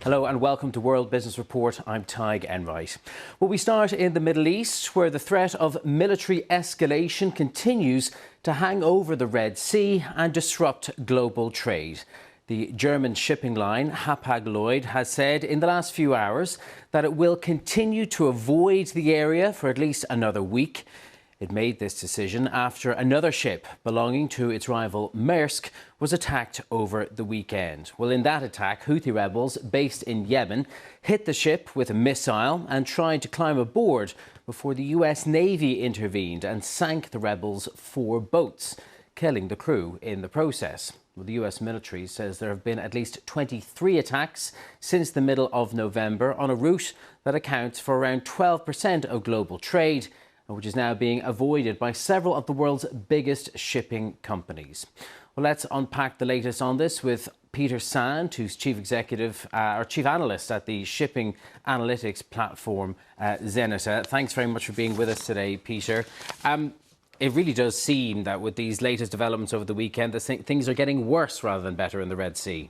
Hello and welcome to World Business Report. I'm Tig Enright. Well, we start in the Middle East, where the threat of military escalation continues to hang over the Red Sea and disrupt global trade. The German shipping line Hapag-Lloyd has said in the last few hours that it will continue to avoid the area for at least another week. It made this decision after another ship belonging to its rival Maersk was attacked over the weekend. Well, in that attack, Houthi rebels based in Yemen hit the ship with a missile and tried to climb aboard before the US Navy intervened and sank the rebels' 4 boats, killing the crew in the process. Well, the US military says there have been at least 23 attacks since the middle of November on a route that accounts for around 12% of global trade, which is now being avoided by several of the world's biggest shipping companies. Well, let's unpack the latest on this with Peter Sand, who's chief analyst at the shipping analytics platform Zenita. Thanks very much for being with us today, Peter. It really does seem that with these latest developments over the weekend, things are getting worse rather than better in the Red Sea.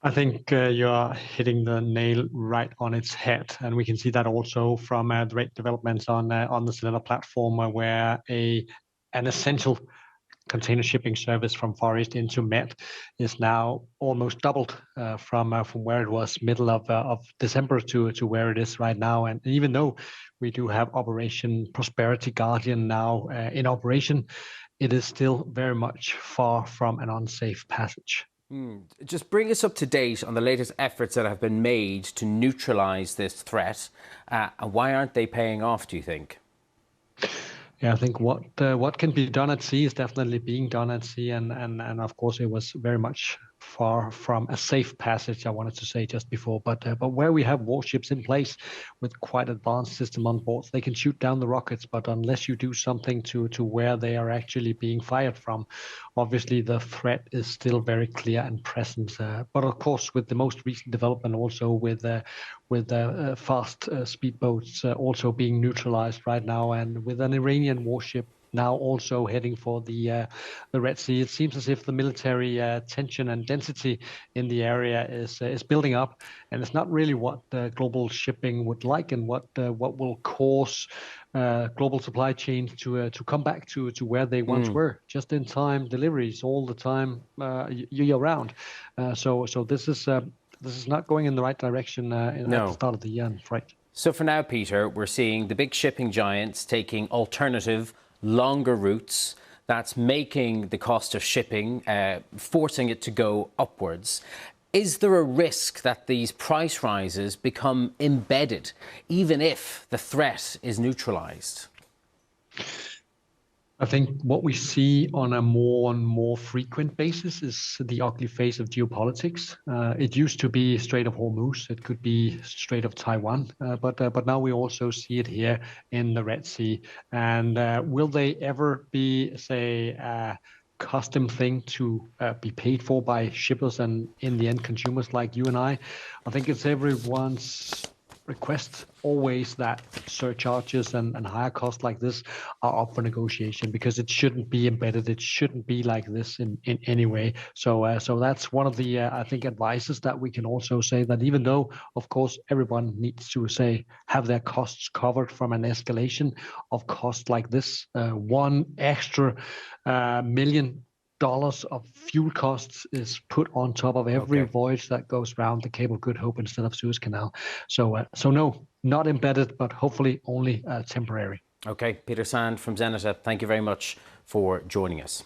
I think you're hitting the nail right on its head, and we can see that also from the rate developments on the Zenita platform, where an essential container shipping service from Far East into Med is now almost doubled from where it was middle of December to where it is right now. And even though we do have Operation Prosperity Guardian now in operation, it is still very much far from an unsafe passage. Just bring us up to date on the latest efforts that have been made to neutralise this threat. And why aren't they paying off, do you think? Yeah, I think what can be done at sea is definitely being done at sea, and of course it was very much far from a safe passage, I wanted to say just before, but where we have warships in place with quite advanced system on board, they can shoot down the rockets, but unless you do something to where they are actually being fired from, obviously the threat is still very clear and present. But of course, with the most recent development, also with fast speedboats also being neutralized right now, and with an Iranian warship now also heading for the Red Sea, it seems as if the military tension and density in the area is building up, and it's not really what global shipping would like, and what will cause global supply chains to come back to where they once were, just in time deliveries all the time, year round. So this is not going in the right direction at the start of the year, right? So for now, Peter, we're seeing the big shipping giants taking alternative, longer routes. That's making the cost of shipping, forcing it to go upwards. Is there a risk that these price rises become embedded, even if the threat is neutralized? I think what we see on a more and more frequent basis is the ugly face of geopolitics. It used to be Strait of Hormuz. It could be Strait of Taiwan. But now we also see it here in the Red Sea. And will they ever be, say, a custom thing to be paid for by shippers and in the end consumers like you and I? I think it's everyone's request always that surcharges and higher costs like this are up for negotiation, because it shouldn't be embedded. It shouldn't be like this in any way. So that's one of the I think advices that we can also say, that even though of course everyone needs to have their costs covered from an escalation of costs like this, one extra $1 million of fuel costs is put on top of every voyage that goes round the Cape of Good Hope instead of Suez Canal. So no, not embedded, but hopefully only temporary. Okay, Peter Sand from Zenita, thank you very much for joining us.